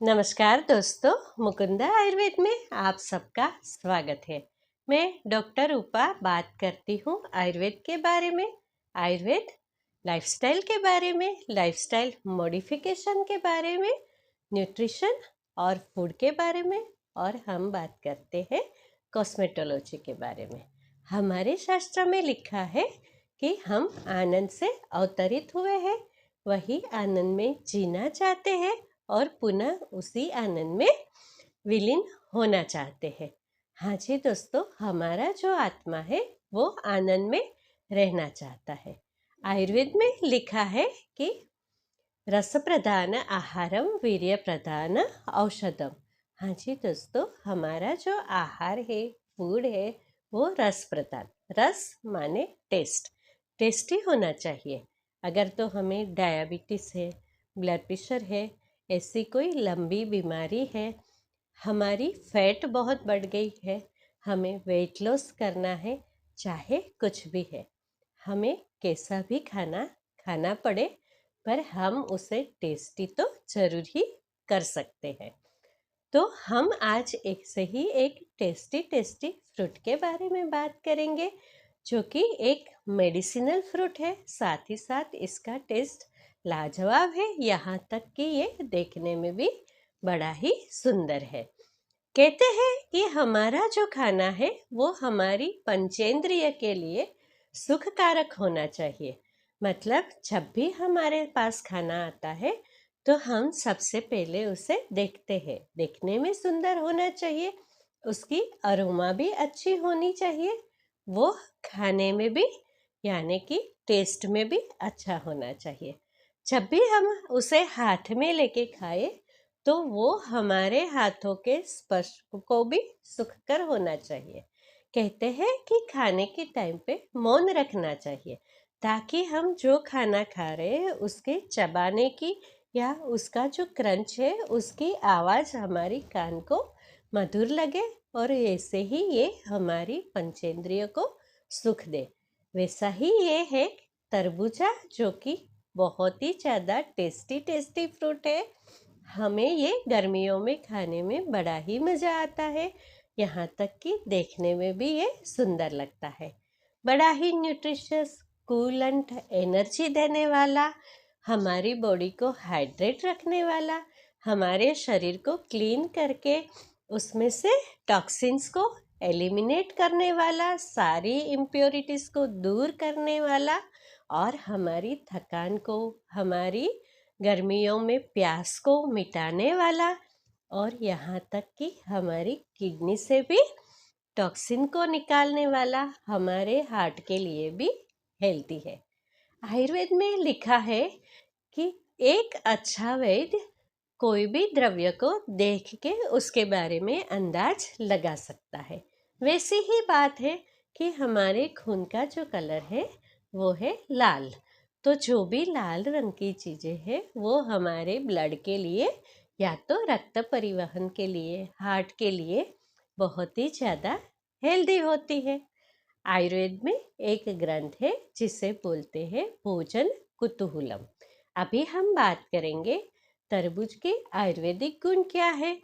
नमस्कार दोस्तों, मुकुंदा आयुर्वेद में आप सबका स्वागत है। मैं डॉक्टर रूपा बात करती हूँ आयुर्वेद के बारे में, आयुर्वेद लाइफस्टाइल के बारे में, लाइफस्टाइल मॉडिफिकेशन के बारे में, न्यूट्रिशन और फूड के बारे में, और हम बात करते हैं कॉस्मेटोलॉजी के बारे में। हमारे शास्त्र में लिखा है कि हम आनंद से अवतरित हुए हैं, वही आनंद में जीना चाहते हैं और पुनः उसी आनंद में विलीन होना चाहते हैं। हाँ जी दोस्तों, हमारा जो आत्मा है वो आनंद में रहना चाहता है। आयुर्वेद में लिखा है कि रस प्रधान आहारम वीर्य प्रधान औषधम। हाँ जी दोस्तों, हमारा जो आहार है, फूड है, वो रस प्रधान। रस माने टेस्ट, टेस्टी होना चाहिए। अगर तो हमें डायबिटीज़ है, ब्लड प्रेशर है, ऐसी कोई लंबी बीमारी है, हमारी फैट बहुत बढ़ गई है, हमें वेट लॉस करना है, चाहे कुछ भी है, हमें कैसा भी खाना खाना पड़े, पर हम उसे टेस्टी तो जरूर ही कर सकते हैं। तो हम आज एक टेस्टी टेस्टी फ्रूट के बारे में बात करेंगे, जो कि एक मेडिसिनल फ्रूट है। साथ ही साथ इसका टेस्ट लाजवाब है, यहाँ तक कि ये देखने में भी बड़ा ही सुंदर है। कहते हैं कि हमारा जो खाना है वो हमारी पंचेंद्रिय के लिए सुखकारक होना चाहिए। मतलब जब भी हमारे पास खाना आता है तो हम सबसे पहले उसे देखते हैं, देखने में सुंदर होना चाहिए, उसकी अरोमा भी अच्छी होनी चाहिए, वो खाने में भी यानी कि टेस्ट में भी अच्छा होना चाहिए। जब भी हम उसे हाथ में लेके खाए तो वो हमारे हाथों के स्पर्श को भी सुखकर होना चाहिए। कहते हैं कि खाने के टाइम पे मौन रखना चाहिए, ताकि हम जो खाना खा रहे हैं उसके चबाने की या उसका जो क्रंच है उसकी आवाज़ हमारी कान को मधुर लगे, और ऐसे ही ये हमारी पंचेंद्रियों को सुख दे। वैसा ही ये है तरबूजा, जो कि बहुत ही ज़्यादा टेस्टी टेस्टी फ्रूट है। हमें ये गर्मियों में खाने में बड़ा ही मज़ा आता है, यहाँ तक कि देखने में भी ये सुंदर लगता है। बड़ा ही न्यूट्रिशियस, कूलेंट, एनर्जी देने वाला, हमारी बॉडी को हाइड्रेट रखने वाला, हमारे शरीर को क्लीन करके उसमें से टॉक्सिन्स को एलिमिनेट करने वाला, सारी इम्प्योरिटीज़ को दूर करने वाला, और हमारी थकान को, हमारी गर्मियों में प्यास को मिटाने वाला, और यहाँ तक कि हमारी किडनी से भी टॉक्सिन को निकालने वाला, हमारे हार्ट के लिए भी हेल्दी है। आयुर्वेद में लिखा है कि एक अच्छा वैद्य कोई भी द्रव्य को देख के उसके बारे में अंदाज लगा सकता है। वैसी ही बात है कि हमारे खून का जो कलर है वो है लाल। तो जो भी लाल रंग की चीज़ें हैं वो हमारे ब्लड के लिए या तो रक्त परिवहन के लिए, हार्ट के लिए बहुत ही ज़्यादा हेल्दी होती है। आयुर्वेद में एक ग्रंथ है जिसे बोलते हैं भोजन कुतूहलम। अभी हम बात करेंगे तरबूज के आयुर्वेदिक गुण क्या है,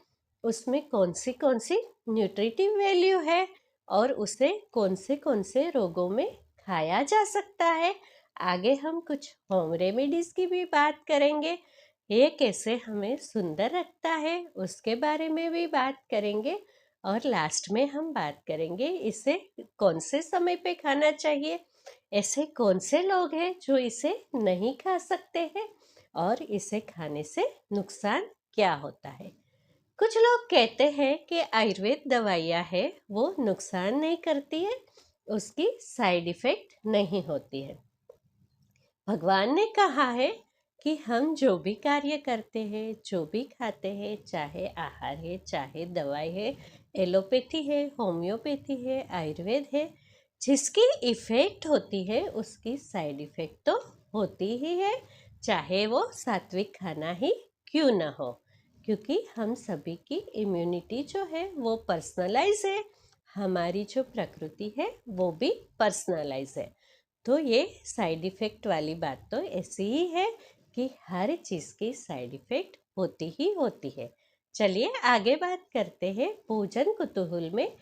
उसमें कौन सी न्यूट्रिटिव वैल्यू है, और उसे कौन से रोगों में खाया जा सकता है। आगे हम कुछ होम रेमेडीज की भी बात करेंगे, ये कैसे हमें सुंदर रखता है उसके बारे में भी बात करेंगे, और लास्ट में हम बात करेंगे इसे कौन से समय पे खाना चाहिए, ऐसे कौन से लोग हैं जो इसे नहीं खा सकते हैं, और इसे खाने से नुकसान क्या होता है। कुछ लोग कहते हैं कि आयुर्वेद दवाइयाँ है वो नुकसान नहीं करती है, उसकी साइड इफ़ेक्ट नहीं होती है। भगवान ने कहा है कि हम जो भी कार्य करते हैं, जो भी खाते हैं, चाहे आहार है, चाहे दवाई है, एलोपैथी है, होम्योपैथी है, आयुर्वेद है, जिसकी इफ़ेक्ट होती है उसकी साइड इफ़ेक्ट तो होती ही है, चाहे वो सात्विक खाना ही क्यों ना हो। क्योंकि हम सभी की इम्यूनिटी जो है वो पर्सनलाइज है, हमारी जो प्रकृति है वो भी पर्सनलाइज है। तो ये साइड इफ़ेक्ट वाली बात तो ऐसी ही है कि हर चीज़ की साइड इफ़ेक्ट होती ही होती है। चलिए आगे बात करते हैं भोजन कुतूहल में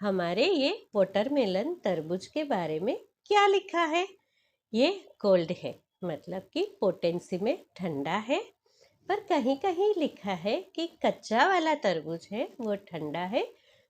हमारे ये वाटरमेलन तरबूज के बारे में क्या लिखा है। ये कोल्ड है, मतलब कि पोटेंसी में ठंडा है। पर कहीं कहीं लिखा है कि कच्चा वाला तरबूज है वो ठंडा है,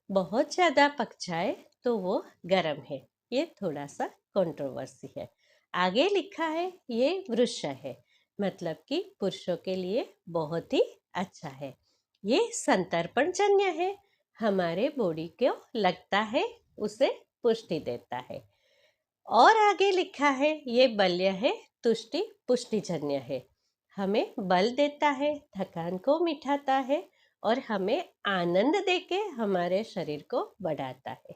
बहुत ज़्यादा पक जाए तो वो गर्म है। ये थोड़ा सा कंट्रोवर्सी है। आगे लिखा है ये वृक्ष है, मतलब कि पुरुषों के लिए बहुत ही अच्छा है। ये संतर्पणजन्य है, हमारे बॉडी को लगता है उसे पुष्टि देता है। और आगे लिखा है ये बल्य है, तुष्टि पुष्टिजन्य है, हमें बल देता है, थकान को मिटाता है और हमें आनंद देके हमारे शरीर को बढ़ाता है।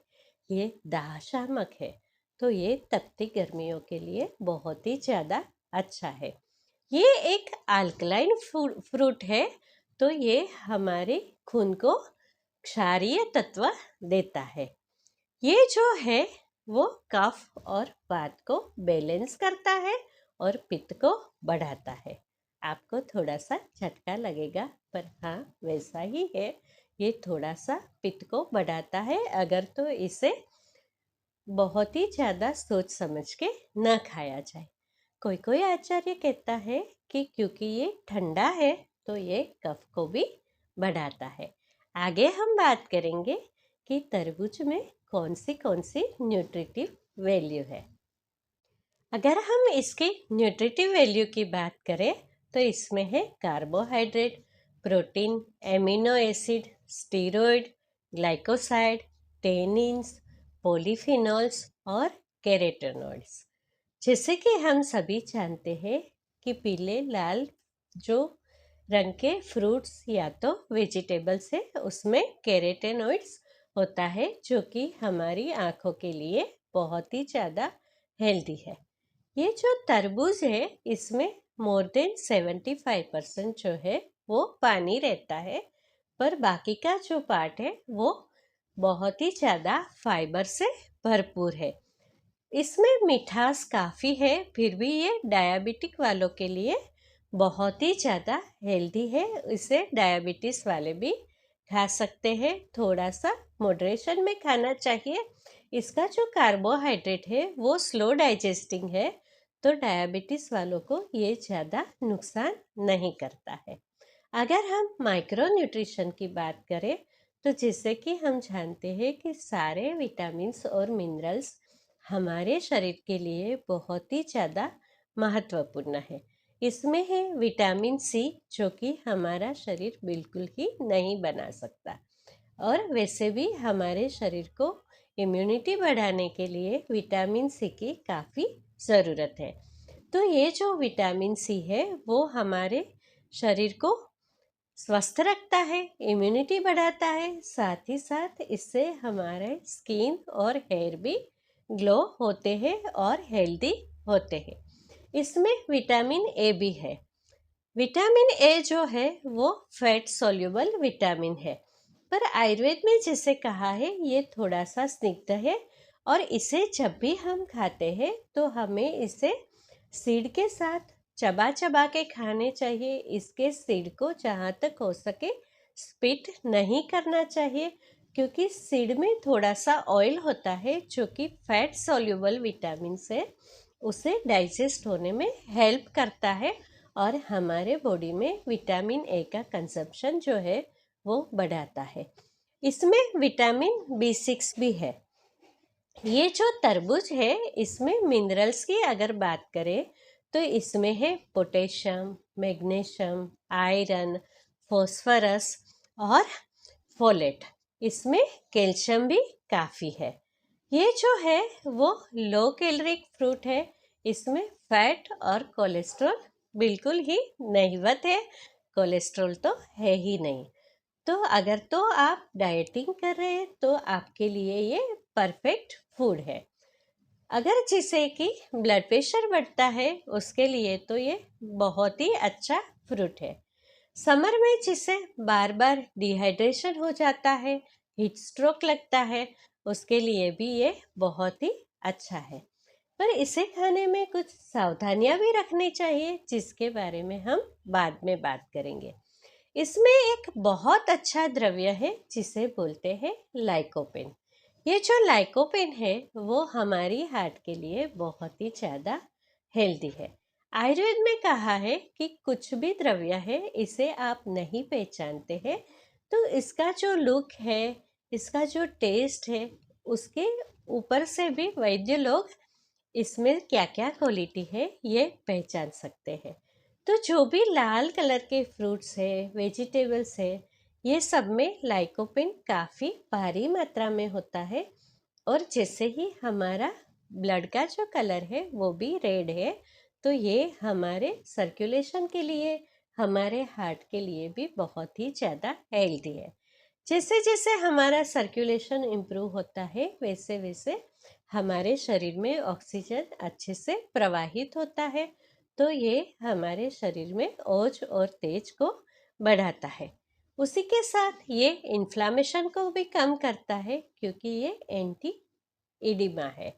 ये दाहशामक है, तो ये तपती गर्मियों के लिए बहुत ही ज़्यादा अच्छा है। ये एक अल्कलाइन फ्रूट है, तो ये हमारे खून को क्षारीय तत्व देता है। ये जो है वो कफ और वात को बैलेंस करता है और पित्त को बढ़ाता है। आपको थोड़ा सा झटका लगेगा, पर हाँ वैसा ही है। ये थोड़ा सा पित्त को बढ़ाता है, अगर तो इसे बहुत ही ज़्यादा सोच समझ के न खाया जाए। कोई कोई आचार्य कहता है कि क्योंकि ये ठंडा है तो ये कफ को भी बढ़ाता है। आगे हम बात करेंगे कि तरबूज में कौन सी न्यूट्रिटिव वैल्यू है। अगर हम इसकी न्यूट्रिटिव वैल्यू की बात करें तो इसमें है carbohydrate, protein, amino acid, steroid, glycoside, tannins, polyphenols और कैरोटेनॉइड्स। जैसे कि हम सभी जानते हैं कि पीले लाल जो रंग के फ्रूट्स या तो वेजिटेबल्स है, उसमें कैरोटेनॉइड्स होता है जो कि हमारी आँखों के लिए बहुत ही ज़्यादा हेल्दी है। ये जो तरबूज है इसमें मोर देन 75% जो है वो पानी रहता है, पर बाकी का जो पार्ट है वो बहुत ही ज़्यादा फाइबर से भरपूर है। इसमें मिठास काफ़ी है, फिर भी ये डायबिटिक वालों के लिए बहुत ही ज़्यादा हेल्दी है। इसे डायबिटीज़ वाले भी खा सकते हैं, थोड़ा सा मॉडरेशन में खाना चाहिए। इसका जो कार्बोहाइड्रेट है वो स्लो डाइजेस्टिंग है, तो डायबिटीज़ वालों को ये ज़्यादा नुकसान नहीं करता है। अगर हम माइक्रो न्यूट्रिशन की बात करें तो जैसे कि हम जानते हैं कि सारे विटामिन्स और मिनरल्स हमारे शरीर के लिए बहुत ही ज़्यादा महत्वपूर्ण है। इसमें है विटामिन सी, जो कि हमारा शरीर बिल्कुल ही नहीं बना सकता, और वैसे भी हमारे शरीर को इम्यूनिटी बढ़ाने के लिए विटामिन सी की काफ़ी ज़रूरत है। तो ये जो विटामिन सी है वो हमारे शरीर को स्वस्थ रखता है, इम्यूनिटी बढ़ाता है, साथ ही साथ इससे हमारे स्किन और हेयर भी ग्लो होते हैं और हेल्दी होते हैं। इसमें विटामिन ए भी है। विटामिन ए जो है वो फैट सोल्यूबल विटामिन है, पर आयुर्वेद में जैसे कहा है ये थोड़ा सा स्निग्ध है, और इसे जब भी हम खाते हैं तो हमें इसे सीड के साथ चबा चबा के खाने चाहिए। इसके सीड को जहाँ तक हो सके स्पिट नहीं करना चाहिए, क्योंकि सीड में थोड़ा सा ऑयल होता है जो कि फैट सोल्यूबल विटामिन है, उसे डाइजेस्ट होने में हेल्प करता है और हमारे बॉडी में विटामिन ए का कंजप्शन जो है वो बढ़ाता है। इसमें विटामिन B6 भी है। ये जो तरबूज है इसमें मिनरल्स की अगर बात करें तो इसमें है पोटेशियम, मैग्नीशियम, आयरन, फॉस्फोरस और फोलेट। इसमें कैल्शियम भी काफ़ी है। ये जो है वो लो कैलोरिक फ्रूट है। इसमें फैट और कोलेस्ट्रॉल बिल्कुल ही नहीवत है, कोलेस्ट्रॉल तो है ही नहीं। तो अगर तो आप डाइटिंग कर रहे हैं तो आपके लिए ये परफेक्ट फूड है। अगर जिसे कि ब्लड प्रेशर बढ़ता है उसके लिए तो ये बहुत ही अच्छा फ्रूट है। समर में जिसे बार बार डिहाइड्रेशन हो जाता है, हीट स्ट्रोक लगता है, उसके लिए भी ये बहुत ही अच्छा है। पर इसे खाने में कुछ सावधानियां भी रखनी चाहिए, जिसके बारे में हम बाद में बात करेंगे। इसमें एक बहुत अच्छा द्रव्य है जिसे बोलते हैं लाइकोपेन। ये जो लाइकोपेन है वो हमारी हार्ट के लिए बहुत ही ज़्यादा हेल्दी है। आयुर्वेद में कहा है कि कुछ भी द्रव्य है इसे आप नहीं पहचानते हैं तो इसका जो लुक है, इसका जो टेस्ट है, उसके ऊपर से भी वैद्य लोग इसमें क्या क्या क्वालिटी है ये पहचान सकते हैं। तो जो भी लाल कलर के फ्रूट्स है, वेजिटेबल्स है, ये सब में लाइकोपिन काफ़ी भारी मात्रा में होता है। और जैसे ही हमारा ब्लड का जो कलर है वो भी रेड है, तो ये हमारे सर्कुलेशन के लिए, हमारे हार्ट के लिए भी बहुत ही ज़्यादा हेल्दी है। जैसे जैसे हमारा सर्कुलेशन इम्प्रूव होता है वैसे वैसे हमारे शरीर में ऑक्सीजन अच्छे से प्रवाहित होता है, तो ये हमारे शरीर में ओज और तेज को बढ़ाता है। उसी के साथ ये इन्फ्लामेशन को भी कम करता है क्योंकि ये एंटी इडिमा है।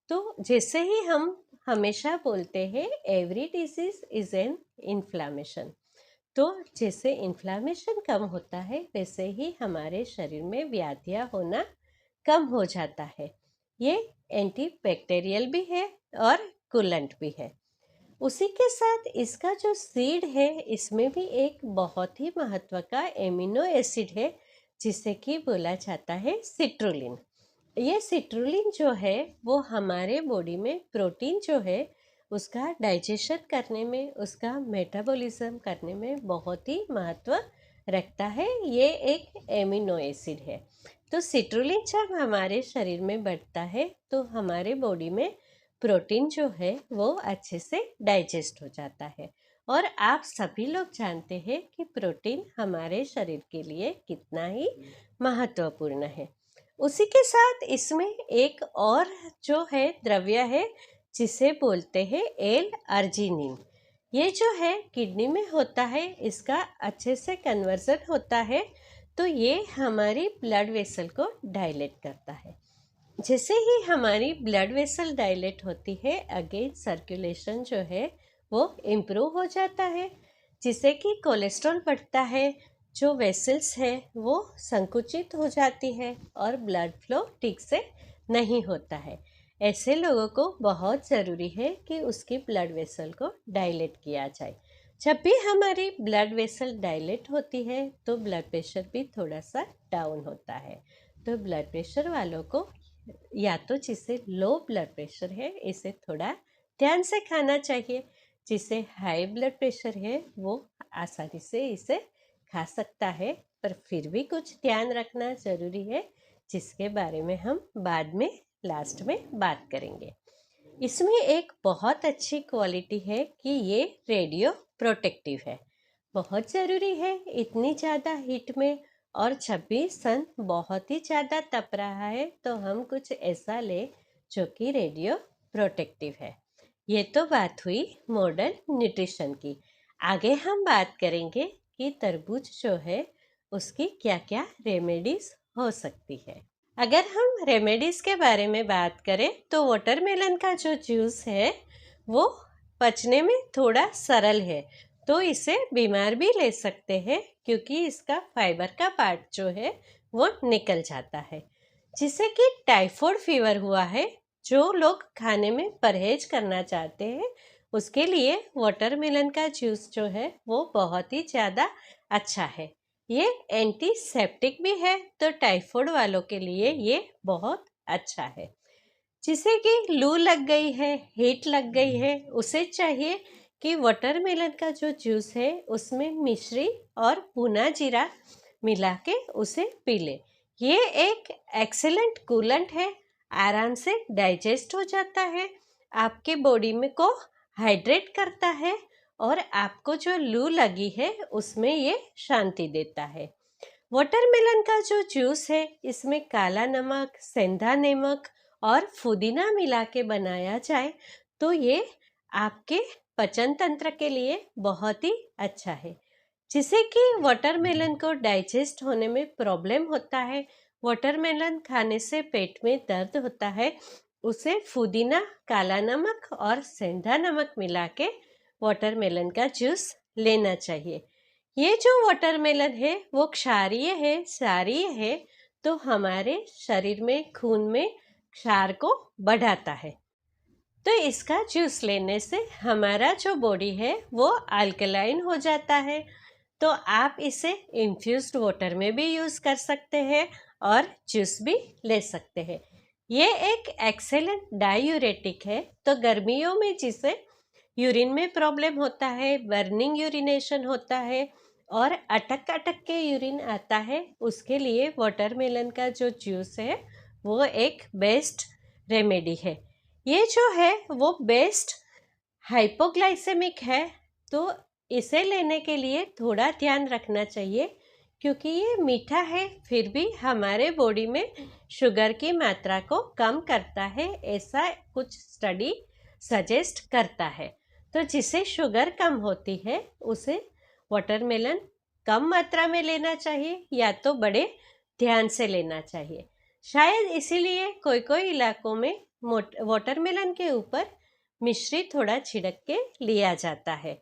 तो जैसे ही हम हमेशा बोलते हैं every disease is an inflammation, तो जैसे इन्फ्लामेशन कम होता है वैसे ही हमारे शरीर में व्याधियाँ होना कम हो जाता है। ये एंटी बैक्टीरियल भी है और कूलेंट भी है। उसी के साथ इसका जो सीड है इसमें भी एक बहुत ही महत्व का एमिनो एसिड है जिसे कि बोला जाता है सिट्रुलिन। ये सिट्रुलिन जो है वो हमारे बॉडी में प्रोटीन जो है उसका डाइजेशन करने में, उसका मेटाबॉलिज्म करने में बहुत ही महत्व रखता है। ये एक एमिनो एसिड है। तो सिट्रुलिन जब हमारे शरीर में बढ़ता है तो हमारे बॉडी में प्रोटीन जो है वो अच्छे से डाइजेस्ट हो जाता है। और आप सभी लोग जानते हैं कि प्रोटीन हमारे शरीर के लिए कितना ही महत्वपूर्ण है। उसी के साथ इसमें एक और जो है द्रव्य है जिसे बोलते हैं एल अर्जिनिन। ये जो है किडनी में होता है, इसका अच्छे से कन्वर्जन होता है, तो ये हमारी ब्लड वेसल को डायलेट करता है। जैसे ही हमारी ब्लड वेसल डायलेट होती है अगेन सर्कुलेशन जो है वो इम्प्रूव हो जाता है, जिससे कि कोलेस्ट्रॉल बढ़ता है, जो वेसल्स है वो संकुचित हो जाती है और ब्लड फ्लो ठीक से नहीं होता है। ऐसे लोगों को बहुत ज़रूरी है कि उसकी ब्लड वेसल को डायलेट किया जाए। जब भी हमारी ब्लड वेसल डायलेट होती है तो ब्लड प्रेशर भी थोड़ा सा डाउन होता है। तो ब्लड प्रेशर वालों को या तो जिसे लो ब्लड प्रेशर है इसे थोड़ा ध्यान से खाना चाहिए, जिसे हाई ब्लड प्रेशर है वो आसानी से इसे खा सकता है, पर फिर भी कुछ ध्यान रखना ज़रूरी है जिसके बारे में हम बाद में लास्ट में बात करेंगे। इसमें एक बहुत अच्छी क्वालिटी है कि ये रेडियो प्रोटेक्टिव है। बहुत ज़रूरी है इतनी ज़्यादा हीट में, और जब भी सन बहुत ही ज़्यादा तप रहा है तो हम कुछ ऐसा ले जो कि रेडियो प्रोटेक्टिव है। ये तो बात हुई मॉडर्न न्यूट्रिशन की। आगे हम बात करेंगे कि तरबूज जो है उसकी क्या क्या रेमेडीज हो सकती है। अगर हम रेमेडीज के बारे में बात करें तो वाटरमेलन का जो जूस है वो पचने में थोड़ा सरल है, तो इसे बीमार भी ले सकते हैं क्योंकि इसका फाइबर का पार्ट जो है वो निकल जाता है। जिससे कि टाइफाइड फीवर हुआ है, जो लोग खाने में परहेज करना चाहते हैं उसके लिए वाटरमेलन का जूस जो है वो बहुत ही ज़्यादा अच्छा है। ये एंटीसेप्टिक भी है, तो टाइफाइड वालों के लिए ये बहुत अच्छा है। जिसे कि लू लग गई है, हीट लग गई है, उसे चाहिए कि वाटरमेलन का जो जूस है उसमें मिश्री और भुना जीरा मिला के उसे पी ले। ये एक एक्सीलेंट कूलेंट है, आराम से डाइजेस्ट हो जाता है, आपके बॉडी में को हाइड्रेट करता है और आपको जो लू लगी है उसमें ये शांति देता है। वाटरमेलन का जो जूस है इसमें काला नमक, सेंधा नमक और पुदीना मिला के बनाया जाए तो ये आपके पाचन तंत्र के लिए बहुत ही अच्छा है। जिसे कि वाटरमेलन को डाइजेस्ट होने में प्रॉब्लम होता है, वाटरमेलन खाने से पेट में दर्द होता है, उसे पुदीना, काला नमक और सेंधा नमक मिला के वाटरमेलन का जूस लेना चाहिए। ये जो वाटरमेलन है वो क्षारीय है, क्षारीय है, तो हमारे शरीर में, खून में क्षार को बढ़ाता है। तो इसका जूस लेने से हमारा जो बॉडी है वो अल्कलाइन हो जाता है। तो आप इसे इन्फ्यूज्ड वाटर में भी यूज़ कर सकते हैं और जूस भी ले सकते हैं। ये एक एक्सेलेंट डायूरेटिक है। तो गर्मियों में जिसे यूरिन में प्रॉब्लम होता है, बर्निंग यूरिनेशन होता है और अटक अटक के यूरिन आता है, उसके लिए वाटरमेलन का जो जूस है वो एक बेस्ट रेमेडी है। ये जो है वो बेस्ट हाइपोग्लाइसेमिक है। तो इसे लेने के लिए थोड़ा ध्यान रखना चाहिए, क्योंकि ये मीठा है फिर भी हमारे बॉडी में शुगर की मात्रा को कम करता है, ऐसा कुछ स्टडी सजेस्ट करता है। तो जिसे शुगर कम होती है उसे वाटरमेलन कम मात्रा में लेना चाहिए या तो बड़े ध्यान से लेना चाहिए। शायद इसीलिए कोई कोई इलाकों में वाटरमेलन के ऊपर मिश्री थोड़ा छिड़क के लिया जाता है।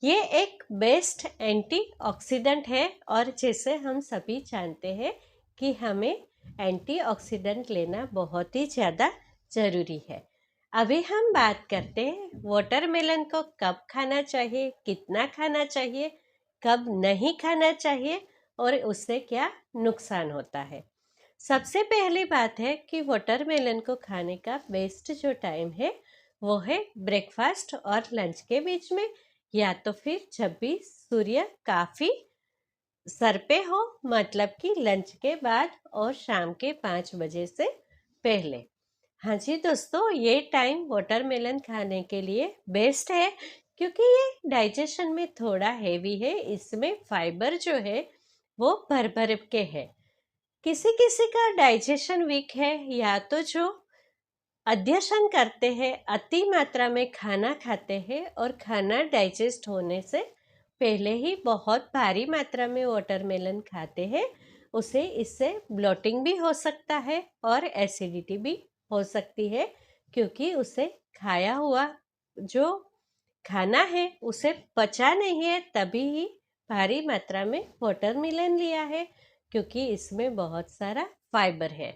ये एक बेस्ट एंटीऑक्सीडेंट है और जैसे हम सभी जानते हैं कि हमें एंटीऑक्सीडेंट लेना बहुत ही ज़्यादा ज़रूरी है। अभी हम बात करते हैं वाटरमेलन को कब खाना चाहिए, कितना खाना चाहिए, कब नहीं खाना चाहिए और उससे क्या नुकसान होता है। सबसे पहली बात है कि वाटरमेलन को खाने का बेस्ट जो टाइम है वो है ब्रेकफास्ट और लंच के बीच में, या तो फिर जब भी सूर्य काफ़ी सर पे हो, मतलब कि लंच के बाद और शाम के 5 बजे से पहले। हाँ जी दोस्तों, ये टाइम वाटरमेलन खाने के लिए बेस्ट है, क्योंकि ये डाइजेशन में थोड़ा हेवी है। इसमें फाइबर जो है वो भर भर के है। किसी किसी का डाइजेशन वीक है, या तो जो अध्यशन करते हैं, अति मात्रा में खाना खाते हैं और खाना डाइजेस्ट होने से पहले ही बहुत भारी मात्रा में वाटरमेलन खाते हैं, उसे इससे ब्लोटिंग भी हो सकता है और एसिडिटी भी हो सकती है, क्योंकि उसे खाया हुआ जो खाना है उसे पचा नहीं है, तभी ही भारी मात्रा में वाटरमेलन लिया है, क्योंकि इसमें बहुत सारा फाइबर है।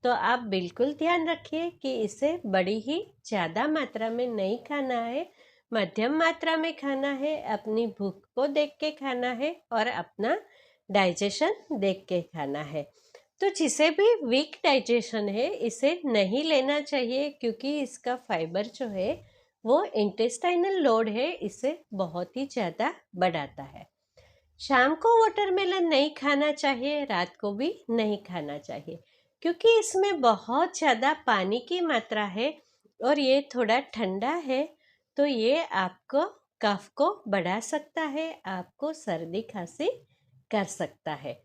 तो आप बिल्कुल ध्यान रखिए कि इसे बड़ी ही ज़्यादा मात्रा में नहीं खाना है, मध्यम मात्रा में खाना है, अपनी भूख को देख के खाना है और अपना डाइजेशन देख के खाना है। तो जिसे भी वीक डाइजेशन है इसे नहीं लेना चाहिए, क्योंकि इसका फाइबर जो है वो इंटेस्टाइनल लोड है, इसे बहुत ही ज़्यादा बढ़ाता है। शाम को वाटरमेलन नहीं खाना चाहिए, रात को भी नहीं खाना चाहिए, क्योंकि इसमें बहुत ज़्यादा पानी की मात्रा है और ये थोड़ा ठंडा है, तो ये आपको कफ को बढ़ा सकता है, आपको सर्दी खांसी कर सकता है।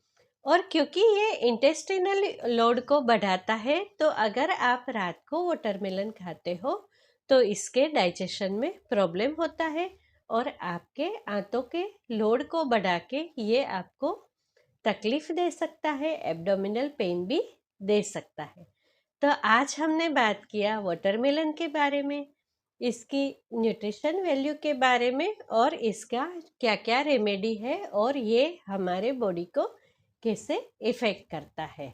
और क्योंकि ये इंटेस्टिनल लोड को बढ़ाता है, तो अगर आप रात को वाटरमेलन खाते हो तो इसके डाइजेशन में प्रॉब्लम होता है और आपके आंतों के लोड को बढ़ा के ये आपको तकलीफ दे सकता है, एब्डोमिनल पेन भी दे सकता है। तो आज हमने बात किया वाटरमेलन के बारे में, इसकी न्यूट्रिशन वैल्यू के बारे में और इसका क्या क्या रेमेडी है और ये हमारे बॉडी को कैसे इफ़ेक्ट करता है।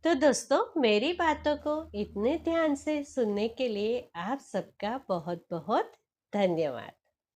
तो दोस्तों, मेरी बातों को इतने ध्यान से सुनने के लिए आप सबका बहुत बहुत धन्यवाद।